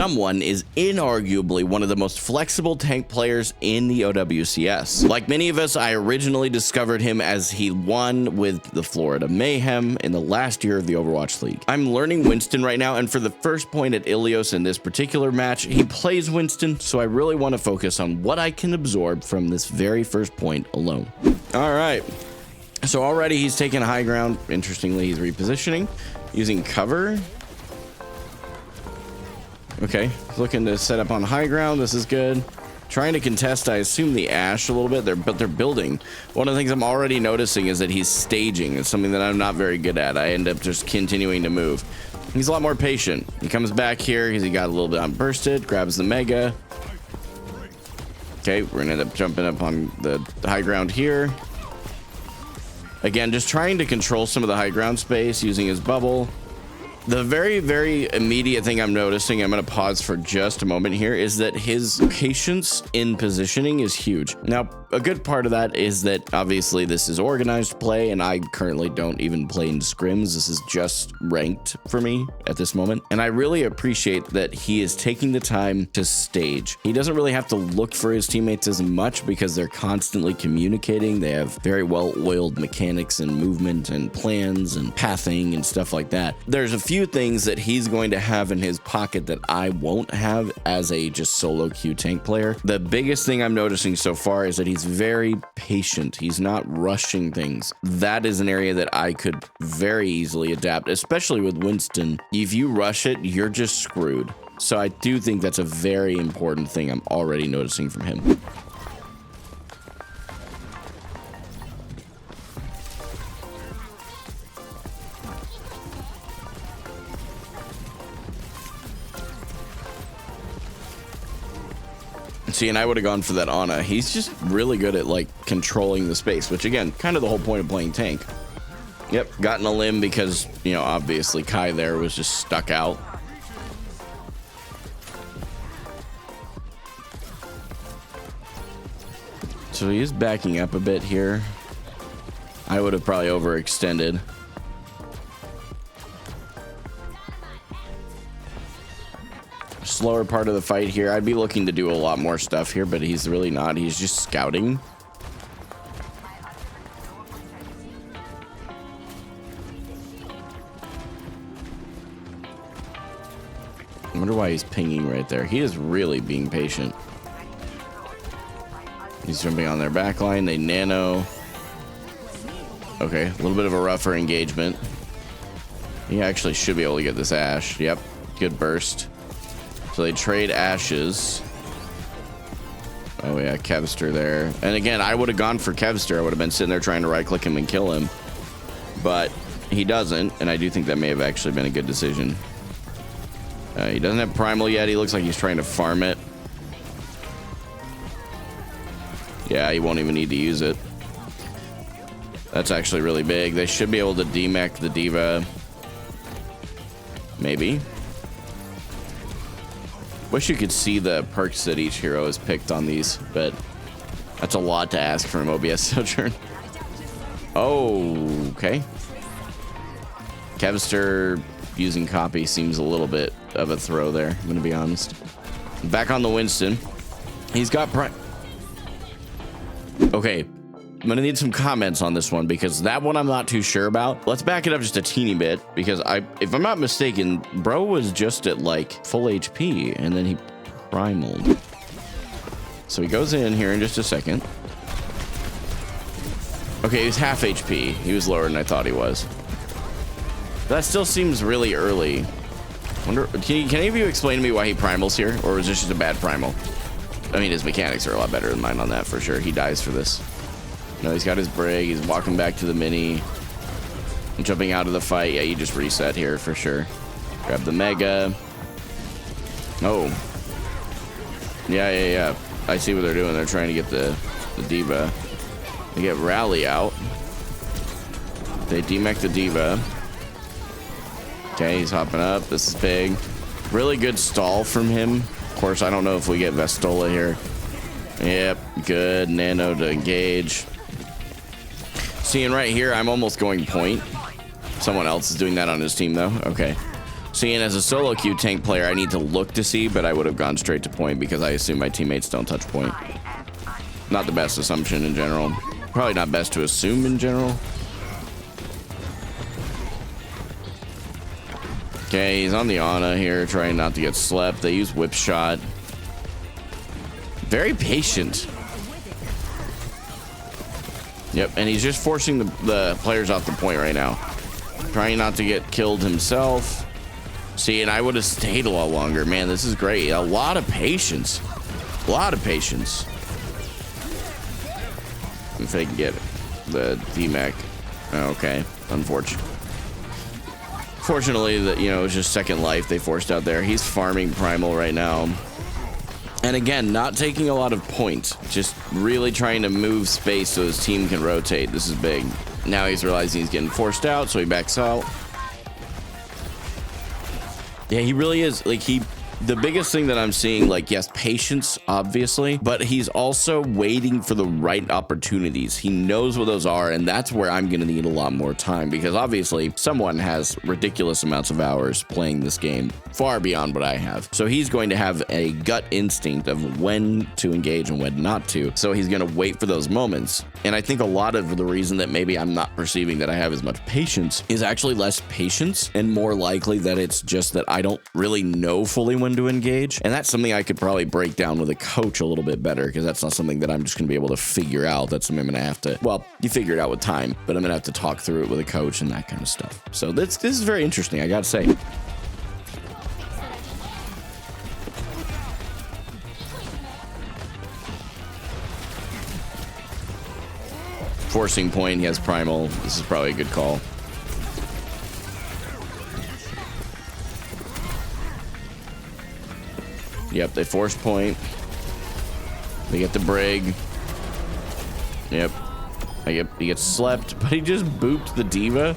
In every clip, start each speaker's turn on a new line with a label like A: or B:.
A: someone is inarguably one of the most flexible tank players in the OWCS. Like many of us, I originally discovered him as he won with the Florida Mayhem in the last year of the Overwatch League. I'm learning Winston right now, and for the first point at Ilios in this particular match, he plays Winston, so I really want to focus on what I can absorb from this very first point alone. All right. So already he's taking high ground. Interestingly, he's repositioning, using cover. Okay, looking to set up on high ground. This is good. Trying to contest, I assume, the Ash a little bit there, but they're building. One of the things I'm already noticing is that he's staging. It's something that I'm not very good at. I end up just continuing to move. He's a lot more patient. He comes back here because he got a little bit unbursted, grabs the Mega. Okay, we're gonna end up jumping up on the high ground here. Again, just trying to control some of the high ground space using his bubble. The very, very immediate thing I'm noticing, I'm going to pause for just a moment here, is that his patience in positioning is huge. Now, a good part of that is that obviously this is organized play, and I currently don't even play in scrims. This is just ranked for me at this moment. And I really appreciate that he is taking the time to stage. He doesn't really have to look for his teammates as much because they're constantly communicating. They have very well-oiled mechanics and movement and plans and pathing and stuff like that. There's a few things that he's going to have in his pocket that I won't have as a just solo queue tank player. The biggest thing I'm noticing so far is that he's very patient. He's not rushing things. That is an area that I could very easily adapt, especially with Winston. If you rush it, you're just screwed. So I do think that's a very important thing I'm already noticing from him. See, and I would have gone for that Ana. He's just really good at like controlling the space, which again, kind of the whole point of playing tank. Yep, gotten a limb because, you know, obviously Kai there was just stuck out. So he is backing up a bit here. I would have probably overextended. Slower part of the fight here. I'd be looking to do a lot more stuff here, but he's really not. He's just scouting. I wonder why he's pinging right there. He is really being patient. He's jumping on their back line. They nano. Okay, a little bit of a rougher engagement. He actually should be able to get this Ash. Yep, good burst. So they trade Ashes. Oh yeah, Kevster there. And again, I would have gone for Kevster. I would have been sitting there trying to right click him and kill him. But he doesn't, and I do think that may have actually been a good decision. He doesn't have Primal yet. He looks like he's trying to farm it. Yeah, he won't even need to use it. That's actually really big. They should be able to demech the D.Va. Maybe. Wish you could see the perks that each hero has picked on these, but that's a lot to ask from OBS Sojourn. Oh, okay. Kevster using copy seems a little bit of a throw there, I'm gonna be honest. Back on the Winston. He's got okay, I'm gonna need some comments on this one because that one I'm not too sure about. Let's back it up just a teeny bit because if I'm not mistaken, bro was just at like full HP and then he primaled. So he goes in here in just a second. Okay, he's half HP. He was lower than I thought he was. That still seems really early. Wonder, can any of you explain to me why he primals here, or was this just a bad primal? I mean, his mechanics are a lot better than mine on that for sure. He dies for this. No, he's got his brig. He's walking back to the mini. Jumping out of the fight. Yeah, you just reset here for sure. Grab the Mega. Oh. Yeah. I see what they're doing. They're trying to get the D.Va. They get Rally out. They demech the D.Va. Okay, he's hopping up. This is big. Really good stall from him. Of course, I don't know if we get Vestola here. Yep, good. Nano to engage. Seeing right here, I'm almost going point. Someone else is doing that on his team, though. Okay. See, and as a solo queue tank player, I need to look to see, but I would have gone straight to point because I assume my teammates don't touch point. Not the best assumption in general. Probably not best to assume in general. Okay, he's on the Ana here, trying not to get slept. They use whip shot. Very patient. Yep, and he's just forcing the players off the point right now. Trying not to get killed himself. See, and I would have stayed a lot longer. Man, this is great. A lot of patience. A lot of patience. If they can get the D-Mac. Okay, unfortunate. Fortunately, that, you know, it was just second life they forced out there. He's farming Primal right now. And again, not taking a lot of points. Just really trying to move space so his team can rotate. This is big. Now he's realizing he's getting forced out, so he backs out. Yeah, he really is. Like, the biggest thing that I'm seeing, like, yes, patience, obviously, but he's also waiting for the right opportunities. He knows what those are, and that's where I'm going to need a lot more time, because obviously someone has ridiculous amounts of hours playing this game, far beyond what I have. So he's going to have a gut instinct of when to engage and when not to. So he's going to wait for those moments. And I think a lot of the reason that maybe I'm not perceiving that I have as much patience is actually less patience, and more likely that it's just that I don't really know fully when to engage. And that's something I could probably break down with a coach a little bit better, because that's not something that I'm just going to be able to figure out. That's something I'm going to have to, well, you figure it out with time, but I'm going to have to talk through it with a coach and that kind of stuff. So this is very interesting, I gotta say. Forcing point, he has Primal. This is probably a good call. Yep, they force point. They get the Brig. Yep. He gets slept, but he just booped the Diva.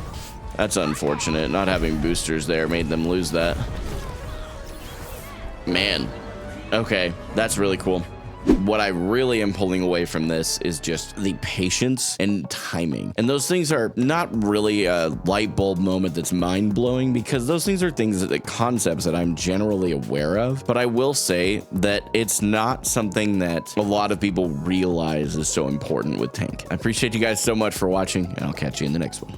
A: That's unfortunate. Not having boosters there made them lose that. Man. Okay, that's really cool. What I really am pulling away from this is just the patience and timing. And those things are not really a light bulb moment that's mind-blowing, because those things are things that the concepts that I'm generally aware of. But I will say that it's not something that a lot of people realize is so important with tank. I appreciate you guys so much for watching, and I'll catch you in the next one.